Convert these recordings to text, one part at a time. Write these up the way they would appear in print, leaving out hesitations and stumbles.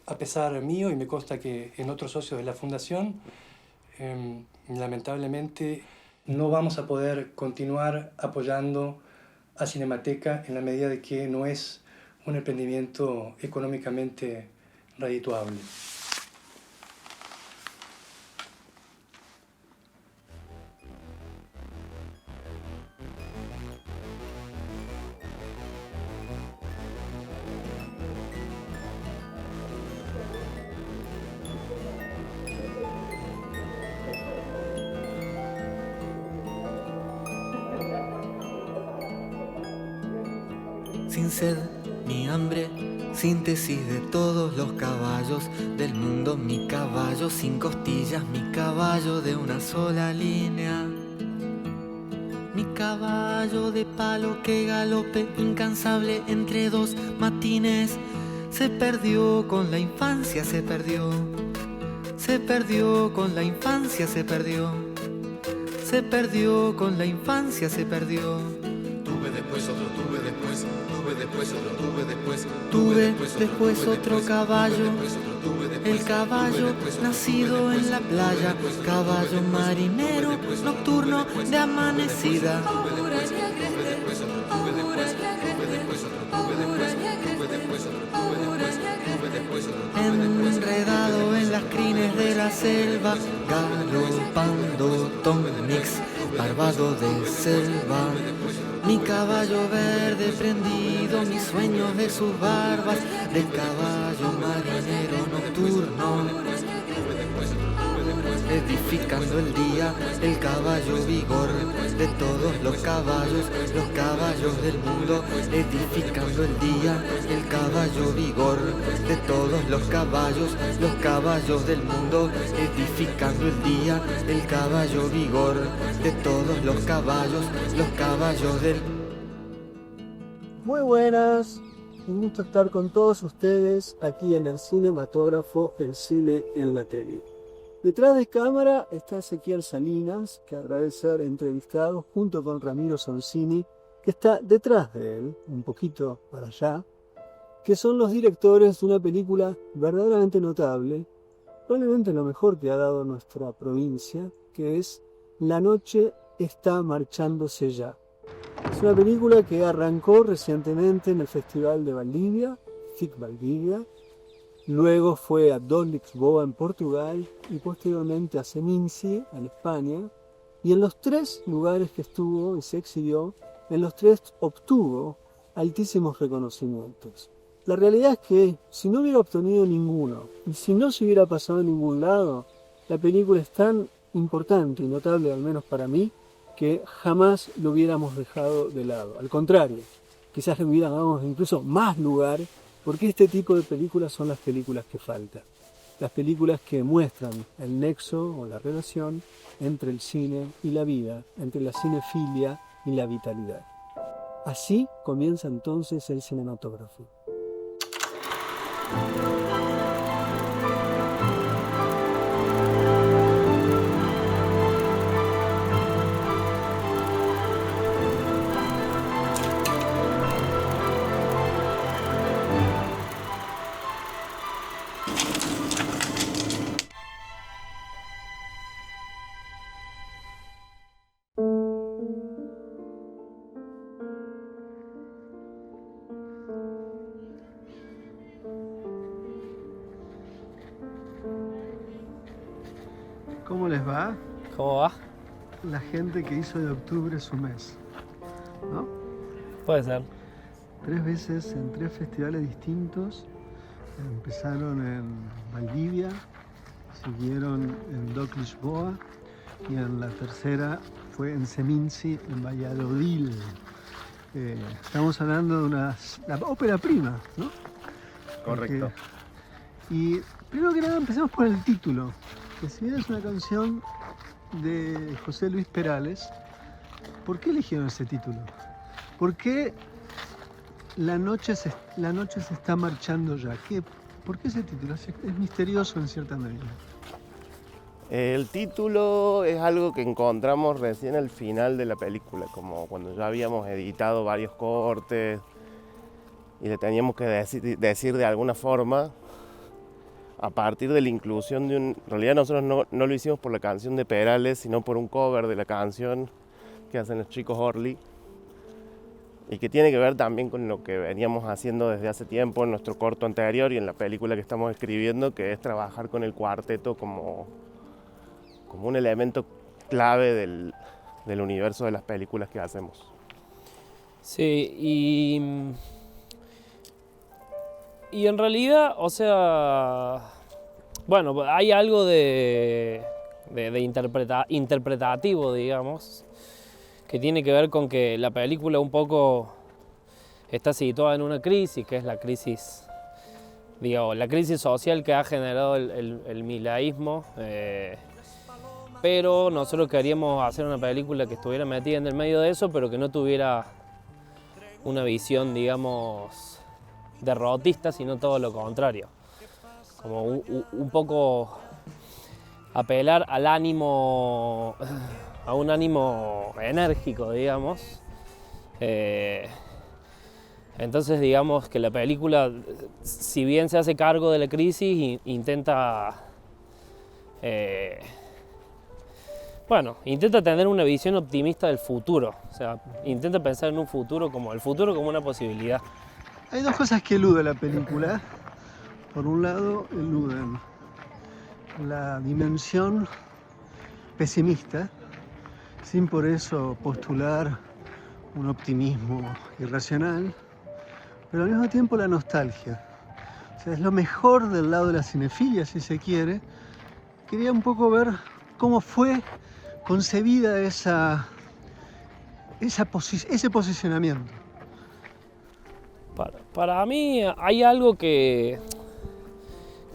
a pesar mío, y me consta que en otros socios de la Fundación, lamentablemente no vamos a poder continuar apoyando a Cinemateca en la medida de que no es un emprendimiento económicamente redituable. Sin sed ni hambre, síntesis de todos los caballos del mundo. Mi caballo sin costillas, mi caballo de una sola línea. Mi caballo de palo que galope incansable entre dos matines. Se perdió con la infancia, se perdió. Se perdió con la infancia, se perdió. Se perdió con la infancia, se perdió. Tuve después otro, tuve después otro, tuve después otro caballo. El caballo nacido en la playa, caballo marinero nocturno de amanecida. Enredado en las crines de la selva, galopando Tom Mix, barbado de selva. Mi caballo verde prendido, mis sueños de sus barbas, de caballo marinero nocturno. Edificando el día, el caballo vigor de todos los caballos del mundo. Edificando el día, el caballo vigor de todos los caballos del mundo. Edificando el día, el caballo vigor de todos los caballos del mundo. Muy buenas, un gusto estar con todos ustedes aquí en el cinematógrafo El Cine en la Tele. Detrás de cámara está Ezequiel Salinas, que agradece ser entrevistado junto con Ramiro Sonsini, que está detrás de él, un poquito para allá, que son los directores de una película verdaderamente notable, probablemente lo mejor que ha dado nuestra provincia, que es La noche está marchándose ya. Es una película que arrancó recientemente en el Festival de Valdivia, FIC Valdivia, luego fue a Dol Lisboa en Portugal y posteriormente a Seminci en España, y en los tres lugares que estuvo y se exhibió, en los tres obtuvo altísimos reconocimientos. La realidad es que si no hubiera obtenido ninguno y si no se hubiera pasado en ningún lado, la película es tan importante y notable, al menos para mí, que jamás lo hubiéramos dejado de lado. Al contrario, quizás le hubiéramos dado incluso más lugar, porque este tipo de películas son las películas que faltan. Las películas que muestran el nexo o la relación entre el cine y la vida, entre la cinefilia y la vitalidad. Así comienza entonces el cinematógrafo. ¿Cómo les va? ¿Cómo va? La gente que hizo de octubre su mes, ¿no? Puede ser. 3 veces en 3 festivales distintos. Empezaron en Valdivia, siguieron en Doc Lisboa y en la tercera fue en Seminci, en Valladolid. Estamos hablando de la ópera prima, ¿no? Correcto. Y primero que nada empecemos por el título, que si bien es una canción de José Luis Perales, ¿por qué eligieron ese título? ¿Por qué la noche se está marchando ya? ¿Por qué ese título? Es misterioso en cierta medida. El título es algo que encontramos recién al final de la película, como cuando ya habíamos editado varios cortes y le teníamos que decir de alguna forma. a partir de la inclusión de en realidad nosotros no lo hicimos por la canción de Perales, sino por un cover de la canción que hacen los chicos Orly, y que tiene que ver también con lo que veníamos haciendo desde hace tiempo en nuestro corto anterior y en la película que estamos escribiendo, que es trabajar con el cuarteto como un elemento clave del universo de las películas que hacemos. Sí, y en realidad, o sea, bueno, hay algo de interpretativo, digamos, que tiene que ver con que la película un poco está situada en una crisis, que es la crisis, digamos, la crisis social que ha generado el mileísmo, pero nosotros queríamos hacer una película que estuviera metida en el medio de eso, pero que no tuviera una visión, digamos, derrotista, sino todo lo contrario. Como un poco apelar al ánimo, a un ánimo enérgico, digamos. Entonces, digamos que la película, si bien se hace cargo de la crisis, intenta tener una visión optimista del futuro. O sea, intenta pensar en un futuro como el futuro como una posibilidad. Hay dos cosas que elude la película. Por un lado, eluden la dimensión pesimista, sin por eso postular un optimismo irracional, pero al mismo tiempo la nostalgia. O sea, es lo mejor del lado de la cinefilia, si se quiere. Quería un poco ver cómo fue concebida ese posicionamiento. Para mí hay algo que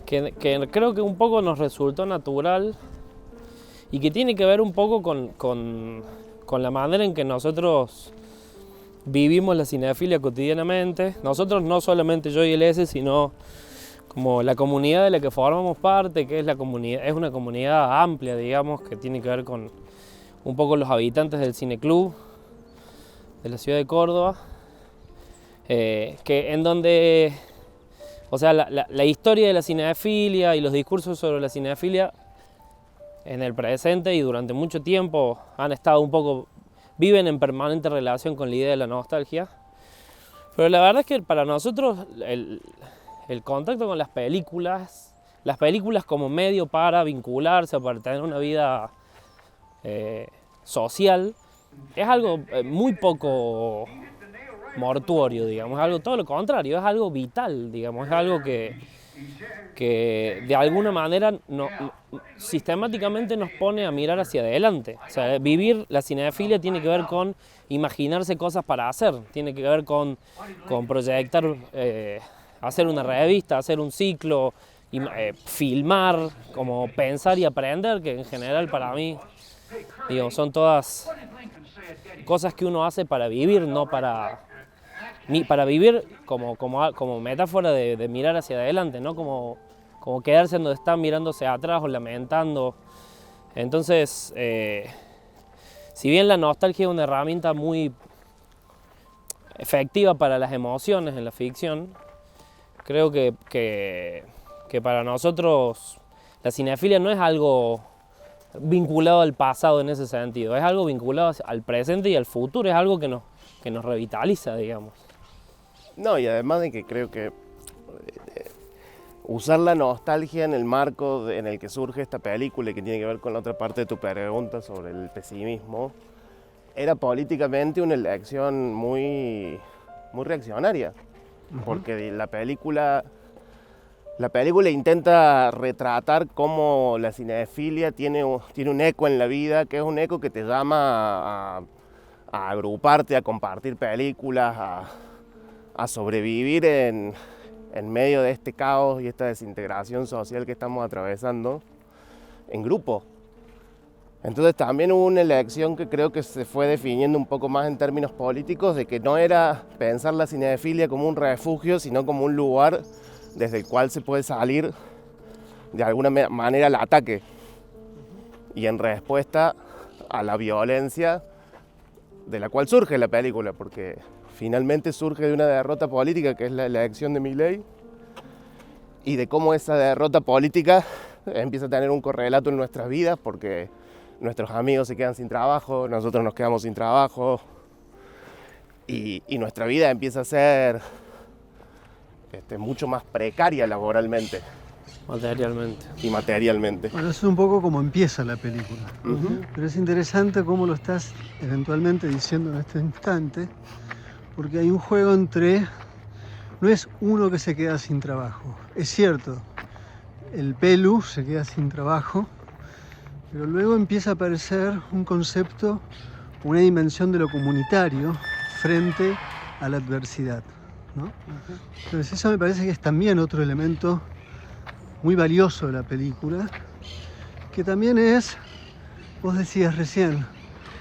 creo que un poco nos resultó natural y que tiene que ver un poco con la manera en que nosotros vivimos la cinefilia cotidianamente. Nosotros, no solamente yo y el S, sino como la comunidad de la que formamos parte, que es una comunidad amplia, digamos, que tiene que ver con un poco los habitantes del cineclub de la ciudad de Córdoba, que en donde, o sea, la historia de la cinefilia y los discursos sobre la cinefilia en el presente y durante mucho tiempo viven en permanente relación con la idea de la nostalgia. Pero la verdad es que para nosotros el contacto con las películas como medio para vincularse, para tener una vida social, es algo muy poco mortuorio, digamos, es algo todo lo contrario, es algo vital, digamos, es algo que de alguna manera sistemáticamente nos pone a mirar hacia adelante. O sea, vivir la cinefilia tiene que ver con imaginarse cosas para hacer, tiene que ver con proyectar, hacer una revista, hacer un ciclo, filmar, como pensar y aprender, que en general para mí, digamos, son todas cosas que uno hace para vivir, no para vivir como metáfora de mirar hacia adelante, no como quedarse donde está mirándose atrás o lamentando. Entonces, si bien la nostalgia es una herramienta muy efectiva para las emociones en la ficción, creo que para nosotros la cinefilia no es algo vinculado al pasado en ese sentido, es algo vinculado al presente y al futuro, es algo que nos revitaliza, digamos. No, y además de que creo que usar la nostalgia en el marco en el que surge esta película y que tiene que ver con la otra parte de tu pregunta sobre el pesimismo, era políticamente una elección muy, muy reaccionaria, porque la película intenta retratar cómo la cinefilia tiene un eco en la vida, que es un eco que te llama a agruparte, a compartir películas, a sobrevivir en medio de este caos y esta desintegración social que estamos atravesando en grupo. Entonces también hubo una elección que creo que se fue definiendo un poco más en términos políticos, de que no era pensar la cinefilia como un refugio, sino como un lugar desde el cual se puede salir de alguna manera al ataque y en respuesta a la violencia de la cual surge la película, porque finalmente surge de una derrota política que es la elección de Milei, y de cómo esa derrota política empieza a tener un correlato en nuestras vidas, porque nuestros amigos se quedan sin trabajo, nosotros nos quedamos sin trabajo, y nuestra vida empieza a ser mucho más precaria laboralmente. Materialmente. Y materialmente. Bueno, eso es un poco como empieza la película. Pero es interesante cómo lo estás eventualmente diciendo en este instante, porque hay un juego entre... No es uno que se queda sin trabajo. Es cierto, el Pelu se queda sin trabajo, pero luego empieza a aparecer un concepto, una dimensión de lo comunitario frente a la adversidad, ¿no? Entonces eso me parece que es también otro elemento muy valioso de la película, que también es, vos decías recién,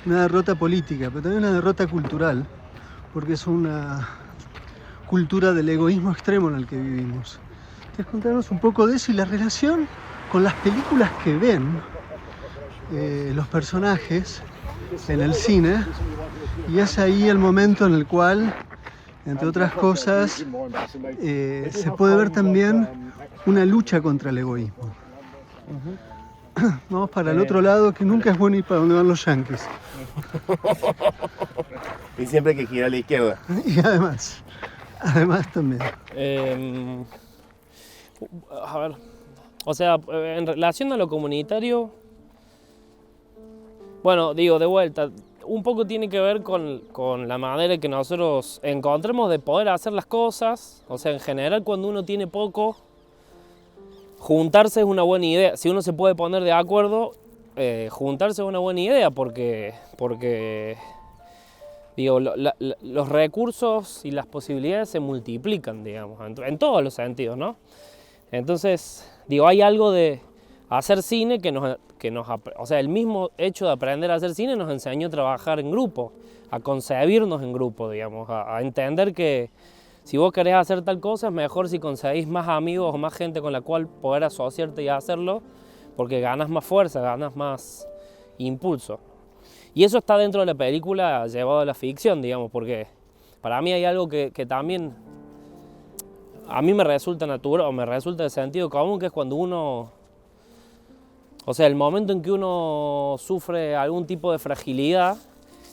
una derrota política, pero también una derrota cultural, porque es una cultura del egoísmo extremo en el que vivimos. ¿Quieres contarnos un poco de eso y la relación con las películas que ven los personajes en el cine? Y es ahí el momento en el cual, entre otras cosas, se puede ver también una lucha contra el egoísmo. Vamos para el otro lado, que nunca es bueno ir para donde van los yanquis. Y siempre hay que girar a la izquierda. Y además también. A ver, o sea, en relación a lo comunitario, bueno, digo, de vuelta, un poco tiene que ver con la manera que nosotros encontremos de poder hacer las cosas. O sea, en general, cuando uno tiene poco, juntarse es una buena idea. Si uno se puede poner de acuerdo, juntarse es una buena idea porque digo, los recursos y las posibilidades se multiplican, digamos, en todos los sentidos, ¿no? Entonces, digo, hay algo de hacer cine o sea, el mismo hecho de aprender a hacer cine nos enseñó a trabajar en grupo, a concebirnos en grupo, digamos, a entender que si vos querés hacer tal cosa es mejor si conseguís más amigos o más gente con la cual poder asociarte y hacerlo, porque ganas más fuerza, ganas más impulso. Y eso está dentro de la película llevado a la ficción, digamos, porque para mí hay algo que también a mí me resulta natural o me resulta de sentido común, que es cuando uno, o sea, el momento en que uno sufre algún tipo de fragilidad,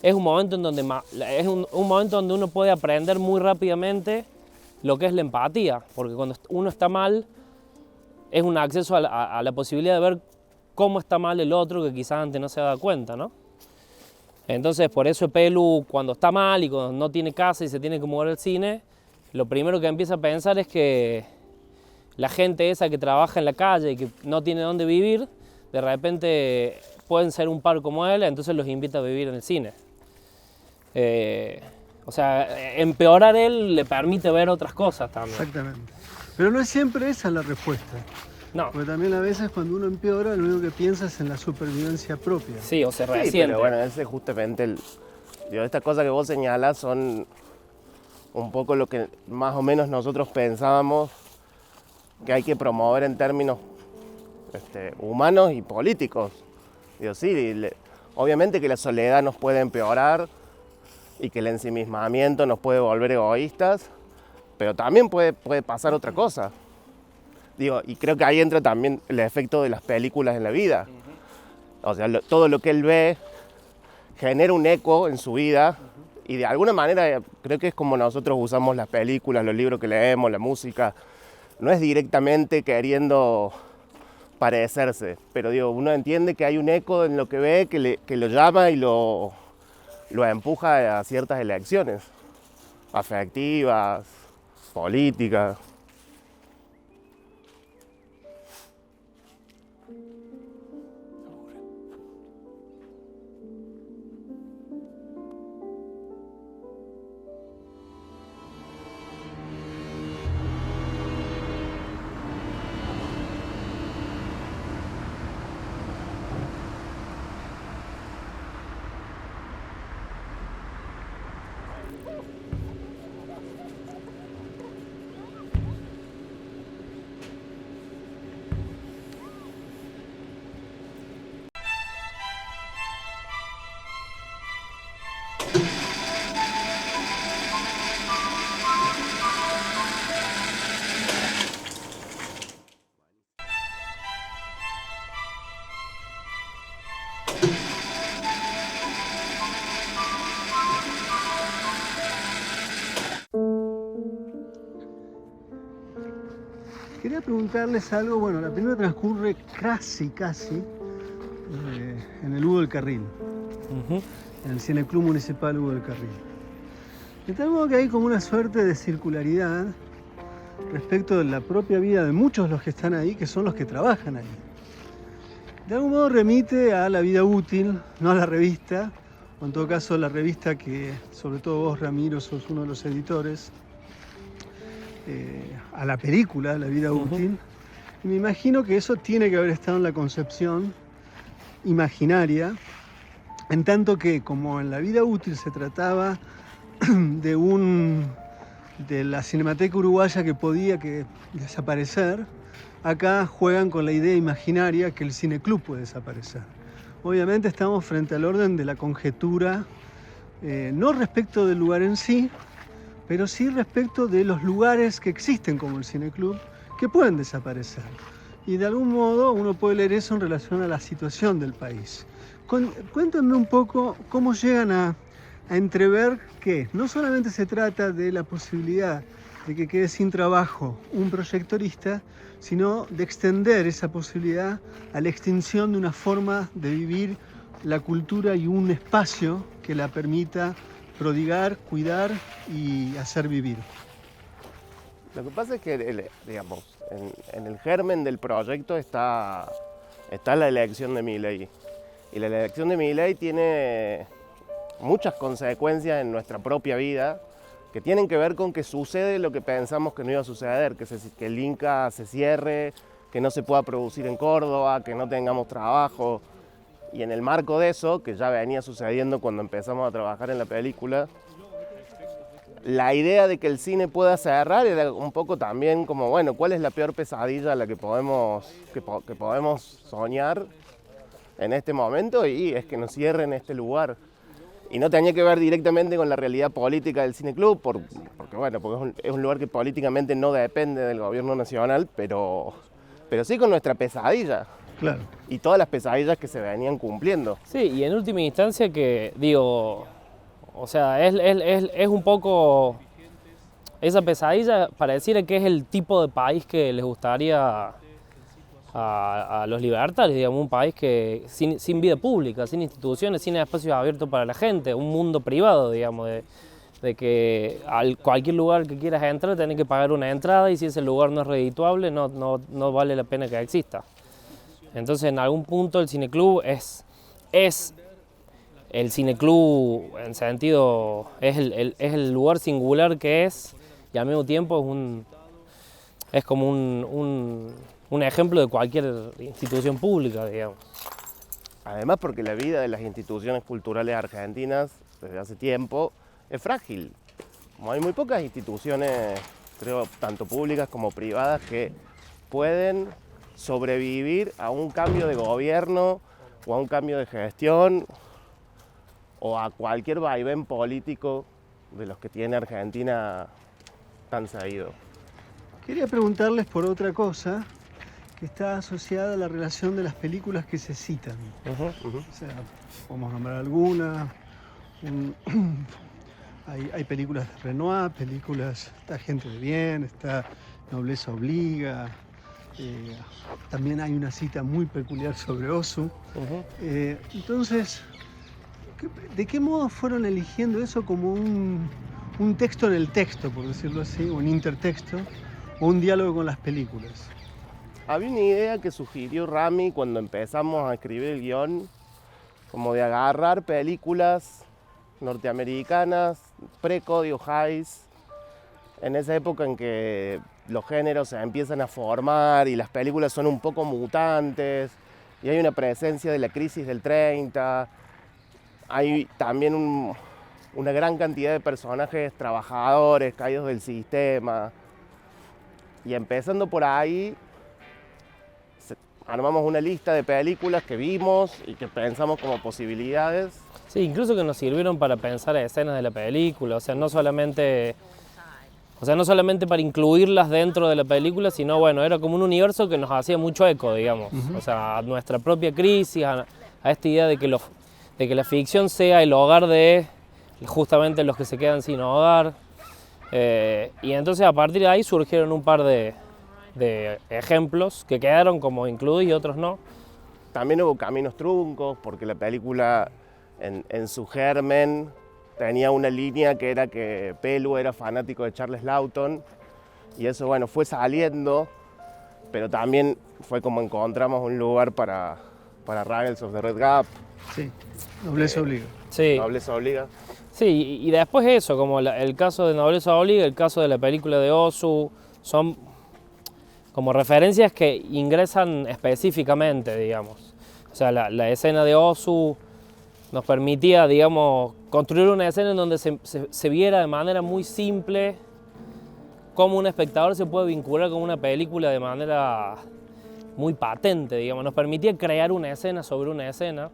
es un momento en donde un momento donde uno puede aprender muy rápidamente lo que es la empatía, porque cuando uno está mal es un acceso a la posibilidad de ver cómo está mal el otro que quizás antes no se da cuenta, ¿no? Entonces, por eso Pelu, cuando está mal y cuando no tiene casa y se tiene que mover al cine, lo primero que empieza a pensar es que la gente esa que trabaja en la calle y que no tiene dónde vivir, de repente pueden ser un par como él, entonces los invita a vivir en el cine. O sea, empeorar él le permite ver otras cosas también. Exactamente. Pero no es siempre esa la respuesta. No. Porque también a veces cuando uno empeora, lo único que piensa es en la supervivencia propia. Sí, o se Sí, resiente. pero bueno, ese es justamente estas cosas que vos señalás son un poco lo que más o menos nosotros pensábamos que hay que promover en términos humanos y políticos. Digo, sí, obviamente que la soledad nos puede empeorar y que el ensimismamiento nos puede volver egoístas, pero también puede pasar otra cosa. Digo, y creo que ahí entra también el efecto de las películas en la vida. O sea, todo lo que él ve genera un eco en su vida y de alguna manera creo que es como nosotros usamos las películas, los libros que leemos, la música. No es directamente queriendo parecerse, pero digo, uno entiende que hay un eco en lo que ve que lo llama y lo empuja a ciertas elecciones afectivas, políticas. quería preguntarles algo. Bueno, la película transcurre casi en el Hugo del Carril, en el Cineclub Municipal Hugo del Carril. Y tal modo que hay como una suerte de circularidad respecto de la propia vida de muchos de los que están ahí, que son los que trabajan ahí. De algún modo remite a la vida útil, no a la revista, o en todo caso la revista que, sobre todo vos, Ramiro, sos uno de los editores, a la película, La vida útil. Y me imagino que eso tiene que haber estado en la concepción imaginaria, en tanto que, como en La vida útil se trataba de la Cinemateca Uruguaya que podía desaparecer, acá juegan con la idea imaginaria que el cineclub puede desaparecer. Obviamente estamos frente al orden de la conjetura, no respecto del lugar en sí, pero sí respecto de los lugares que existen como el cineclub, que pueden desaparecer. Y de algún modo uno puede leer eso en relación a la situación del país. Cuéntenme un poco cómo llegan a entrever que no solamente se trata de la posibilidad de que quede sin trabajo un proyectorista, sino de extender esa posibilidad a la extinción de una forma de vivir la cultura y un espacio que la permita prodigar, cuidar y hacer vivir. Lo que pasa es que, digamos, en el germen del proyecto está la elección de Milei. Y la elección de Milei tiene muchas consecuencias en nuestra propia vida que tienen que ver con que sucede lo que pensamos que no iba a suceder, que el Inca se cierre, que no se pueda producir en Córdoba, que no tengamos trabajo. Y en el marco de eso, que ya venía sucediendo cuando empezamos a trabajar en la película, la idea de que el cine pueda cerrar era un poco también como, bueno, ¿cuál es la peor pesadilla a la que podemos soñar en este momento? Y es que nos cierren este lugar. Y no tenía que ver directamente con la realidad política del cineclub, porque es un lugar que políticamente no depende del gobierno nacional, pero sí con nuestra pesadilla. Claro. Y todas las pesadillas que se venían cumpliendo. Sí, y en última instancia que, digo, o sea, es un poco esa pesadilla pareciera que es el tipo de país que les gustaría a los libertarios, digamos, un país que sin vida pública, sin instituciones, sin espacios abiertos para la gente, un mundo privado, digamos, de que a cualquier lugar que quieras entrar tenés que pagar una entrada y si ese lugar no es redituable no vale la pena que exista. Entonces en algún punto el cineclub es el cineclub en sentido, es el lugar singular que es y al mismo tiempo es como un ejemplo de cualquier institución pública, digamos. Además porque la vida de las instituciones culturales argentinas desde hace tiempo es frágil. Como hay muy pocas instituciones, creo, tanto públicas como privadas, que pueden sobrevivir a un cambio de gobierno o a un cambio de gestión o a cualquier vaivén político de los que tiene Argentina tan seguido. Quería preguntarles por otra cosa que está asociada a la relación de las películas que se citan. O sea, podemos nombrar alguna. Hay películas de Renoir, está Gente de Bien, está Nobleza Obliga. También hay una cita muy peculiar sobre Ozu. Entonces, ¿de qué modo fueron eligiendo eso como un texto en el texto, por decirlo así, un intertexto, o un diálogo con las películas? Había una idea que sugirió Rami cuando empezamos a escribir el guión, como de agarrar películas norteamericanas, pre-Código Hays, en esa época en que los géneros se empiezan a formar y las películas son un poco mutantes y hay una presencia de la crisis del 30, hay también una gran cantidad de personajes trabajadores caídos del sistema y empezando por ahí armamos una lista de películas que vimos y que pensamos como posibilidades. Sí, incluso que nos sirvieron para pensar escenas de la película, o sea, no solamente para incluirlas dentro de la película, sino bueno, era como un universo que nos hacía mucho eco, digamos. O sea, a nuestra propia crisis, a esta idea de que la ficción sea el hogar de justamente los que se quedan sin hogar. Y entonces a partir de ahí surgieron un par de de ejemplos que quedaron como incluidos y otros no. También hubo caminos truncos, porque la película en su germen tenía una línea que era que Pelu era fanático de Charles Lawton, y eso, bueno, fue saliendo, pero también fue como encontramos un lugar para Ruggles of the Red Gap. Sí, nobleza obliga. Sí. Nobleza obliga. Sí, y después eso, como el caso de Nobleza Obliga, el caso de la película de Ozu, son como referencias que ingresan específicamente, digamos. O sea, la escena de Ozu nos permitía, digamos, construir una escena en donde se viera de manera muy simple cómo un espectador se puede vincular con una película de manera muy patente, digamos. Nos permitía crear una escena sobre una escena.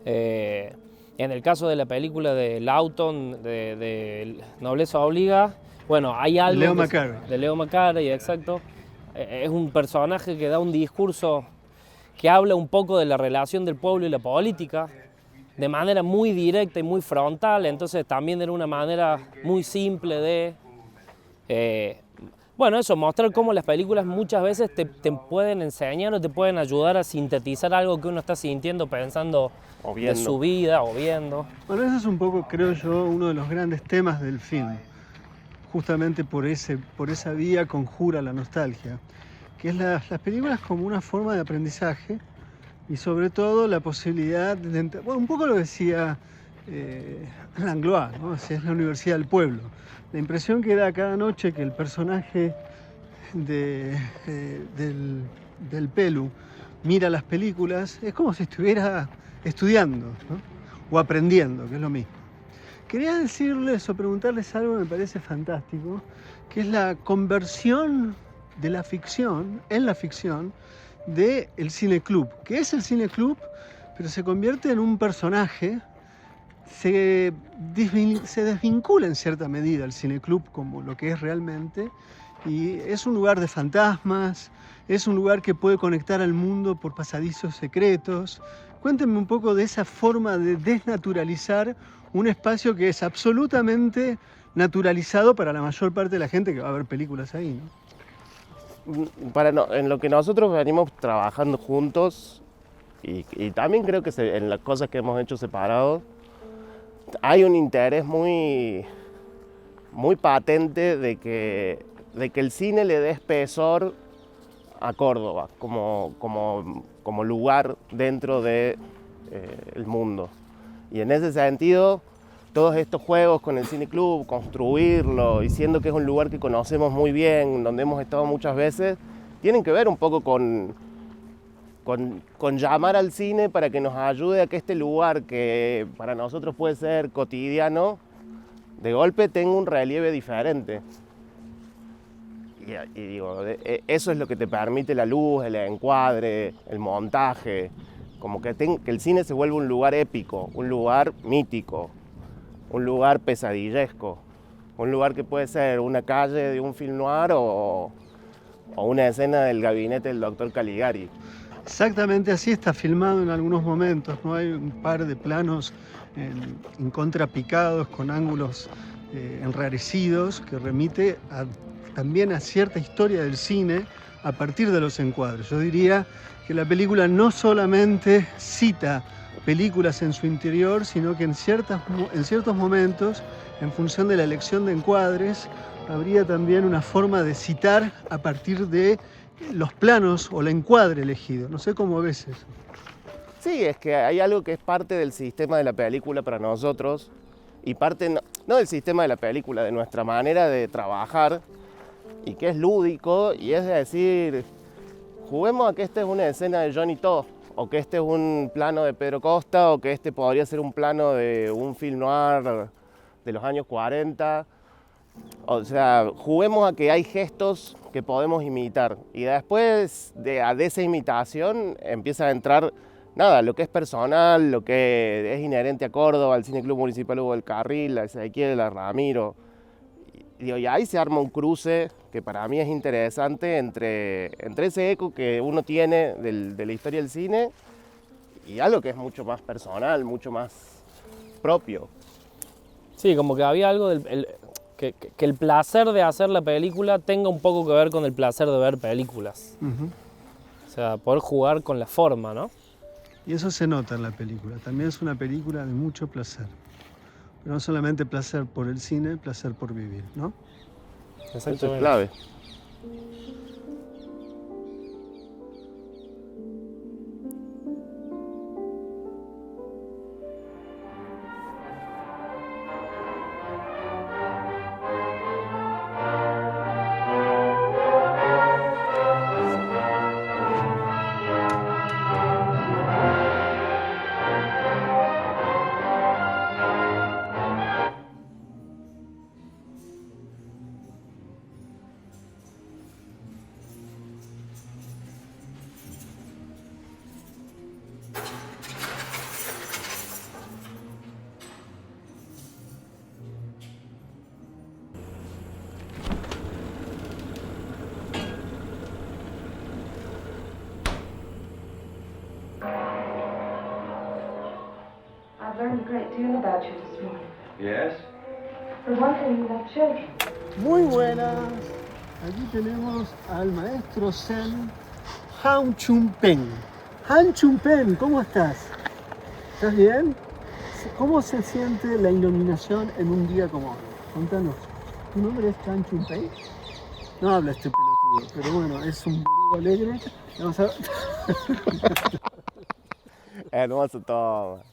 En el caso de la película de Lawton, de Nobleza Obliga, bueno, hay algo... De Leo McCarey, exacto. Es un personaje que da un discurso que habla un poco de la relación del pueblo y la política, de manera muy directa y muy frontal, entonces también era una manera muy simple de... bueno, eso, mostrar cómo las películas muchas veces te pueden enseñar o te pueden ayudar a sintetizar algo que uno está sintiendo, pensando de su vida o viendo. Bueno, ese es un poco, creo yo, uno de los grandes temas del film. Justamente por esa vía conjura la nostalgia, que es las películas como una forma de aprendizaje y sobre todo la posibilidad de... Bueno, un poco lo decía Langlois, ¿no? Es la universidad del pueblo. La impresión que da cada noche que el personaje del Pelu mira las películas es como si estuviera estudiando, ¿no? O aprendiendo, que es lo mismo. Quería decirles o preguntarles algo que me parece fantástico, que es la conversión de la ficción, en la ficción, del cineclub. Que es el cineclub, pero se convierte en un personaje, se desvincula en cierta medida el cineclub como lo que es realmente, y es un lugar de fantasmas, es un lugar que puede conectar al mundo por pasadizos secretos. Cuéntenme un poco de esa forma de desnaturalizar un espacio que es absolutamente naturalizado para la mayor parte de la gente que va a ver películas ahí, ¿no? En lo que nosotros venimos trabajando juntos, y también creo que en las cosas que hemos hecho separados, hay un interés muy, muy patente de que el cine le dé espesor a Córdoba como lugar dentro del mundo. Y en ese sentido, todos estos juegos con el cineclub, construirlo, diciendo que es un lugar que conocemos muy bien, donde hemos estado muchas veces, tienen que ver un poco con llamar al cine para que nos ayude a que este lugar, que para nosotros puede ser cotidiano, de golpe tenga un relieve diferente. Y digo, eso es lo que te permite la luz, el encuadre, el montaje, como que el cine se vuelve un lugar épico, un lugar mítico, un lugar pesadillesco, un lugar que puede ser una calle de un film noir o una escena del gabinete del doctor Caligari. Exactamente así está filmado en algunos momentos, ¿no? Hay un par de planos en contrapicados con ángulos enrarecidos que remite también a cierta historia del cine a partir de los encuadres. Yo diría que la película no solamente cita películas en su interior, sino que en ciertos momentos, en función de la elección de encuadres, habría también una forma de citar a partir de los planos o el encuadre elegido. No sé cómo ves eso. Sí, es que hay algo que es parte del sistema de la película para nosotros y parte no del sistema de la película, de nuestra manera de trabajar, y que es lúdico, y es decir, juguemos a que esta es una escena de Johnny To, o que este es un plano de Pedro Costa, o que este podría ser un plano de un film noir de los años 40. O sea, juguemos a que hay gestos que podemos imitar, y después de esa imitación empieza a entrar lo que es personal, lo que es inherente a Córdoba, al Cineclub Municipal Hugo del Carril, a Ezequiel, a Ramiro. Y ahí se arma un cruce que para mí es interesante entre ese eco que uno tiene de la historia del cine y algo que es mucho más personal, mucho más propio. Sí, como que había algo que el placer de hacer la película tenga un poco que ver con el placer de ver películas. O sea, poder jugar con la forma, ¿no? Y eso se nota en la película. También es una película de mucho placer. Pero no solamente placer por el cine, placer por vivir, ¿no? Eso es clave. I've learned a great deal about you this morning. Yes? For one thing, you have children. Muy buenas. Aquí tenemos al maestro Zen Han Chun-Peng. Han Chun-Peng, ¿cómo estás? ¿Estás bien? ¿Cómo se siente la iluminación en un día como hoy? Contanos. ¿Tu nombre es Han Chun-Peng? No habla este pelotudo, pero bueno, es un boludo alegre. Vamos a... Hermoso todo.